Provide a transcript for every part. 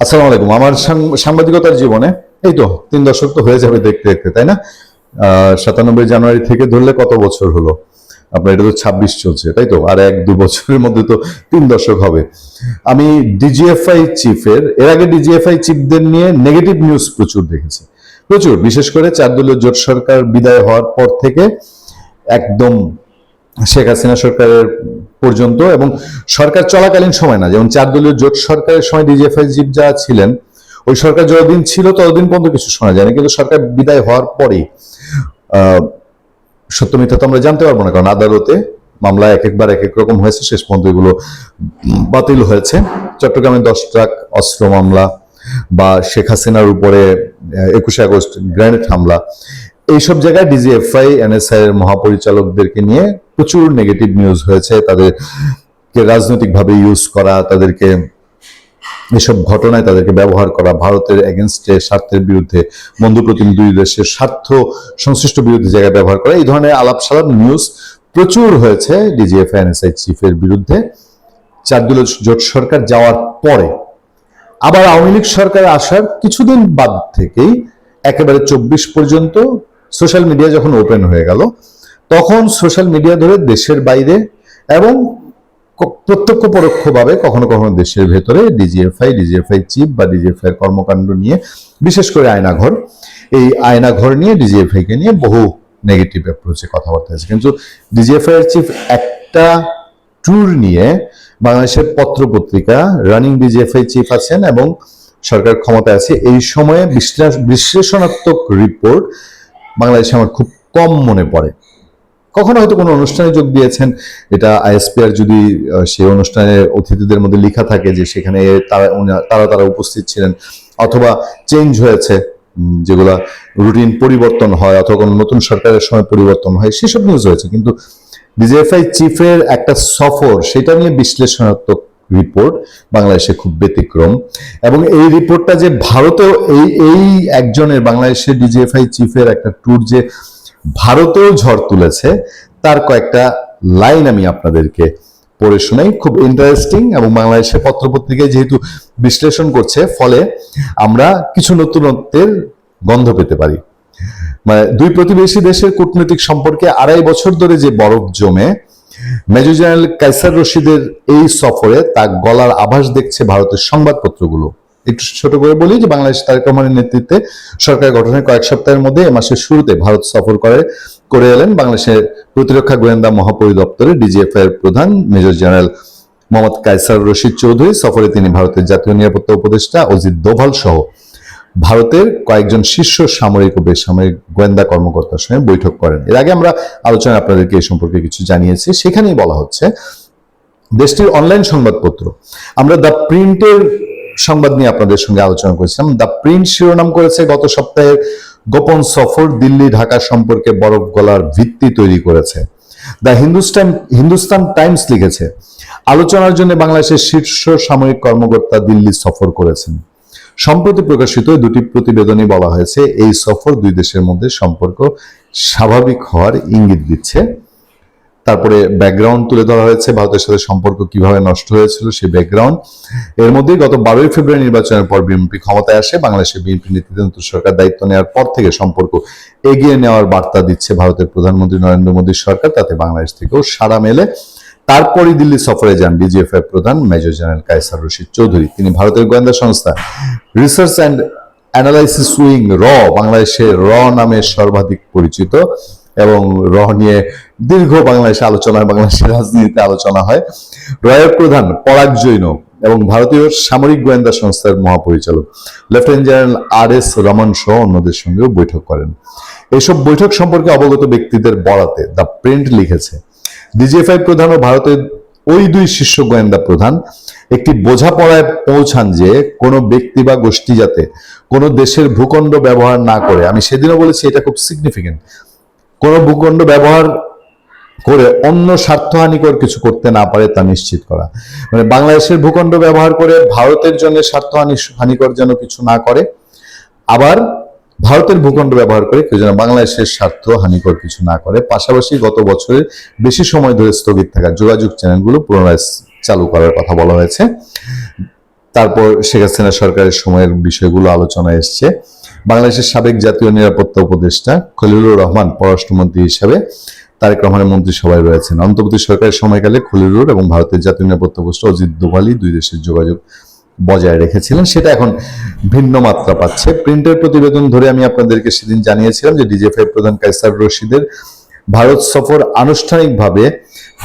আসসালামু আলাইকুম। আমার সাংবাদিকতার জীবনে এই তো 3 দশক তো হয়ে যাবে দেখতে দেখতে, তাই না? 97 জানুয়ারি থেকে ধরলে কত বছর হলো? আপনার এটা তো 26 চলছে, তাই তো? আর 1-2 বছরের মধ্যে তো 3 দশক হবে। আমি ডিজিএফআই চিফের এর আগে ডিজিএফআই চিফদের নিয়ে নেগেটিভ নিউজ প্রচুর দেখেছি, প্রচুর। বিশেষ করে 4 দলীয় জোট সরকার বিদায় হওয়ার পর থেকে একদম শেখ হাসিনা সরকারের পর্যন্ত এবং সরকার চলাকালীন সময় না, যেমন 4 দলীয় জোট সরকারের সময় ডিজিএফআই চিফ যারা ছিলেন, ওই সরকার যতদিন ছিল ততদিন পর্যন্ত কিছু শোনা যায়নি, কিন্তু সরকার বিদায় হওয়ার পরেই সত্য মিথ্যা তো আমরা জানতে পারবো না, কারণ আদালতে মামলা এক একবার এক এক রকম হয়েছে, শেষ পর্যন্ত এগুলো বাতিল হয়েছে। চট্টগ্রামে 10 ট্রাক অস্ত্র মামলা বা শেখ হাসিনার উপরে 21শে আগস্ট গ্রেনেড হামলা, এইসব জায়গায় ডিজিএফআই এনএসআই এর মহাপরিচালকদেরকে নিয়ে প্রচুর নেগেটিভ নিউজ হয়েছে। তাদেরকে রাজনৈতিকভাবে ইউজ করা, তাদেরকে এসব ঘটনায় তাদেরকে ব্যবহার করা, ভারতের এগেনস্টে, স্বার্থের বিরুদ্ধে, বন্ধু প্রতিনিধি দুই দেশের স্বার্থ সংশ্লিষ্ট বিরুদ্ধে জায়গায় ব্যবহার করা, এই ধরনের আলাপ সালাপ নিউজ প্রচুর হয়েছে ডিজিএফআই এনএসআই চিফের বিরুদ্ধে 4 দলীয় জোট সরকার যাওয়ার পরে। আবার আওয়ামী লীগ সরকার আসার কিছুদিন বাদ থেকেই একেবারে 24 পর্যন্ত সোশ্যাল মিডিয়া যখন ওপেন হয়ে গেল, তখন সোশ্যাল মিডিয়া ধরে দেশের বাইরে এবং প্রত্যক্ষ পরোক্ষভাবে কখনো কখনো দেশের ভেতরে ডিজিএফআই চিফ বা ডিজিএফআই এর কর্মকাণ্ড নিয়ে, বিশেষ করে আয়নাঘর, এই আয়নাঘর নিয়ে ডিজিএফআই কে নিয়ে বহু নেগেটিভ অ্যাপ্রোচে কথাবার্তা আছে। কিন্তু ডিজিএফআই এর চিফ একটা ট্যুর নিয়ে বাংলাদেশের পত্রপত্রিকা, রানিং ডিজিএফআই চিফ আছেন এবং সরকার ক্ষমতায় আছে, এই সময়ে বিশ্লেষণাত্মক রিপোর্ট বাংলাদেশে আমার খুব কম মনে পড়ে। কখনো হয়তো কোনো অনুষ্ঠানে যোগ দিয়েছেন, এটা আইএসপিআর যদি সেই অনুষ্ঠানে অতিথিদের মধ্যে লেখা থাকে যে সেখানে তারা উপস্থিত ছিলেন, অথবা চেঞ্জ হয়েছে, যেগুলা রুটিন পরিবর্তন হয় অথবা কোনো নতুন সরকারের সময় পরিবর্তন হয়, সেসব নিউজ হয়েছে। কিন্তু ডিজিএফআই চিফের একটা সফর, সেটা নিয়ে বিশ্লেষণাত্মক রিপোর্ট বাংলাদেশে খুব ব্যতিক্রম। এবং এই রিপোর্টটা যে ভারতেও এই একজনের, বাংলাদেশের ডিজিএফআই চিফের একটা ট্যুর যে ভারতেও ঝড় তুলেছে, তার কয়েকটা লাইন আমি আপনাদেরকে পড়ে শোনাই, খুব ইন্টারেস্টিং। এবং বাংলাদেশের পত্রপত্রিকায় যেহেতু বিশ্লেষণ করছে, ফলে আমরা কিছু নতুনত্বের গন্ধ পেতে পারি। মানে দুই প্রতিবেশী দেশের কূটনৈতিক সম্পর্কে 2.5 বছর ধরে যে বরফ জমে, মেজর জেনারেল কায়সার রশিদের এই সফরে তা গলার আভাস দেখছে ভারতের সংবাদপত্রগুলো। একটু ছোট করে বলি যে বাংলাদেশ তারেক রহমানের নেতৃত্বে সরকার গঠনের কয়েক সপ্তাহের মধ্যে এ মাসের শুরুতে ভারত সফর করে এলেন বাংলাদেশের প্রতিরক্ষা গোয়েন্দা মহাপরিদপ্তরের ডিজিএফআই এর প্রধান মেজর জেনারেল মোহাম্মদ কায়সার রশিদ চৌধুরী। সফরে তিনি ভারতের জাতীয় নিরাপত্তা উপদেষ্টা অজিত দোভাল সহ ভারতের কয়েকজন শীর্ষ সামরিক ও বেসামরিক গোয়েন্দা কর্মকর্তার সঙ্গে বৈঠক করেন। এর আগে আমরা আলোচনায় আপনাদেরকে এই সম্পর্কে কিছু জানিয়েছি। সেখানেই বলা হচ্ছে, দেশটির অনলাইন সংবাদপত্র, আমরা দ্য প্রিন্টের সংবাদ নিয়ে আপনাদের সঙ্গে আলোচনা করেছিলাম। দ্য প্রিন্ট শিরোনাম করেছে, গত সপ্তাহের গোপন সফর দিল্লি ঢাকা সম্পর্কে বরফ গলার ভিত্তি তৈরি করেছে। দ্য হিন্দুস্তান টাইমস লিখেছে, আলোচনার জন্য বাংলাদেশের শীর্ষ সামরিক কর্মকর্তা দিল্লি সফর করেছেন। সম্প্রতি প্রকাশিত দুটি প্রতিবেদনে বলা হয়েছে, এই সফর দুই দেশের মধ্যে সম্পর্ক স্বাভাবিক হওয়ার ইঙ্গিত দিচ্ছে। তারপরে ব্যাকগ্রাউন্ড তুলে ধরা হয়েছে, ভারতের সাথে সম্পর্ক কিভাবে নষ্ট হয়েছিল সেই ব্যাকগ্রাউন্ড। এর মধ্যে গত 12ই ফেব্রুয়ারি নির্বাচনের পর বিএনপি ক্ষমতায় আসে। বাংলাদেশের বিএনপি নেতৃত্বে নতুন সরকার দায়িত্ব নেওয়ার পর থেকে সম্পর্ক এগিয়ে নেওয়ার বার্তা দিচ্ছে ভারতের প্রধানমন্ত্রী নরেন্দ্র মোদীর সরকার, তাতে বাংলাদেশ থেকেও সাড়া মেলে। তারপরই দিল্লি সফরে যান ডিজিএফআই প্রধান মেজর জেনারেল কায়সার রশিদ চৌধুরী। তিনি ভারতের গোয়েন্দা সংস্থা রিসার্চ অ্যান্ড অ্যানালাইসিস উইং বাংলাদেশের নামে সর্বাধিক পরিচিত, এবং নিয়ে দীর্ঘ বাংলাদেশে আলোচনা হয়, বাংলাদেশের রাজনীতিতে আলোচনা হয়। এর প্রধান পরাগ জৈন এবং ভারতীয় সামরিক গোয়েন্দা সংস্থার মহাপরিচালক লেফটেন্যান্ট জেনারেল RS রমন সহ অন্যদের সঙ্গেও বৈঠক করেন। এসব বৈঠক সম্পর্কে অবগত ব্যক্তিদের বরাতে দ্য প্রিন্ট লিখেছে, ডিজিএফআই প্রধান ও ভারতের ওই দুই শীর্ষ গোয়েন্দা প্রধান একটি বোঝাপড়ায় পৌঁছান যে কোনো ব্যক্তি বা গোষ্ঠী যাতে কোনো দেশের ভূখণ্ড ব্যবহার না করে, আমি সেদিনও বলেছি এটা খুব সিগনিফিকেন্ট, কোনো ভূখণ্ড ব্যবহার করে অন্য স্বার্থহানিকর কিছু করতে না পারে তা নিশ্চিত করা। মানে বাংলাদেশের ভূখণ্ড ব্যবহার করে ভারতের জন্য হানিকর যেন কিছু না করে, আবার ভারতের ভূখণ্ড ব্যবহার করে কেউ যেন বাংলাদেশের স্বার্থ হানিকর কিছু না করে। পাশাপাশি গত বছরের বেশি সময় ধরে স্থগিত থাকা যোগাযোগ চ্যানেলগুলো পুনরায় চালু করার কথা বলা হয়েছে। তারপর শেখ হাসিনা সরকারের সময়ের বিষয়গুলো আলোচনায় এসছে। বাংলাদেশের সাবেক জাতীয় নিরাপত্তা উপদেষ্টা খলিলুর রহমান পররাষ্ট্রমন্ত্রী হিসাবে তারেক রহমানের মন্ত্রিসভায় রয়েছেন। অন্তর্বর্তী সরকারের সময়কালে খলিলুর এবং ভারতের জাতীয় নিরাপত্তা উপদেষ্টা অজিত দোভাল দুই দেশের যোগাযোগ বজায় রেখেছিলেন, সেটা এখন ভিন্ন মাত্রা পাচ্ছে। প্রিন্টের প্রতিবেদন ধরে আমি আপনাদেরকে সেদিন জানিয়েছিলাম যে ডিজিএফআই প্রধান কায়সার রশিদের ভারত সফর আনুষ্ঠানিকভাবে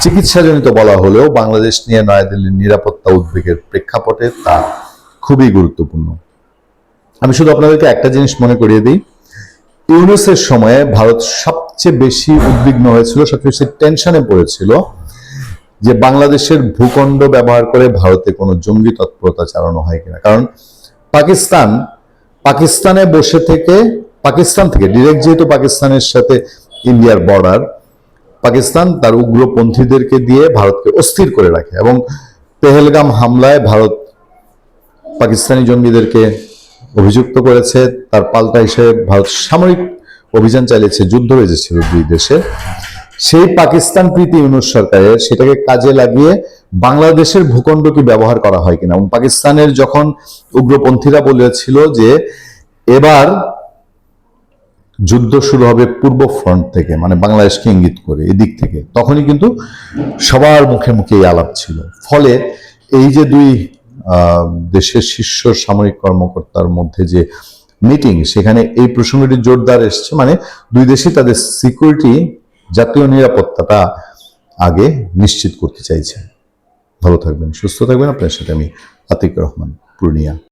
চিকিৎসাজনিত বলা হলেও বাংলাদেশ নিয়ে নয়াদিল্লির নিরাপত্তা উদ্বেগের প্রেক্ষাপটে তা খুবই গুরুত্বপূর্ণ। আমি শুধু আপনাদেরকে একটা জিনিস মনে করিয়ে দিই, ইউনূসের সময়ে ভারত সবচেয়ে বেশি উদ্বিগ্ন হয়েছিল, সবচেয়ে বেশি টেনশনে পড়েছিল যে বাংলাদেশের ভূখণ্ড ব্যবহার করে ভারতে কোনো জঙ্গি তৎপরতা চালানো হয় কিনা। কারণ পাকিস্তানে বসে থেকে, পাকিস্তান থেকে ডিরেক্ট, যেহেতু পাকিস্তানের সাথে ইন্ডিয়ার বর্ডার, পাকিস্তান তার উগ্রপন্থীদেরকে দিয়ে ভারতকে অস্থির করে রাখে এবং পেহেলগাম হামলায় ভারত পাকিস্তানি জঙ্গিদেরকে অভিযুক্ত করেছে। তার পাল্টা হিসেবে ভারত সামরিক অভিযান চালিয়েছে, যুদ্ধ হয়েছিল দুই দেশে। সেই পাকিস্তান প্রীতি ইউনূস সরকারের সেটাকে কাজে লাগিয়ে বাংলাদেশের ভূখণ্ডকে ব্যবহার করা হয় কিনা। এবং পাকিস্তানের যখন উগ্রপন্থীরা বলেছিল যে এবার যুদ্ধ শুরু হবে পূর্ব ফ্রন্ট থেকে, মানে বাংলাদেশকে ইঙ্গিত করে এদিক থেকে, তখনই কিন্তু সবার মুখে মুখে এই আলাপ ছিল। ফলে এই যে দুই দেশের শীর্ষ সামরিক কর্মকর্তার মধ্যে যে মিটিং, সেখানে এই প্রসঙ্গটি জোরদার এসছে, মানে দুই দেশই তাদের সিকিউরিটি, জাতীয় নিরাপত্তাটা আগে নিশ্চিত করতে চাইছে। ভালো থাকবেন, সুস্থ থাকবেন। আপনার সাথে আমি আতিক রহমান, পূর্ণিয়া।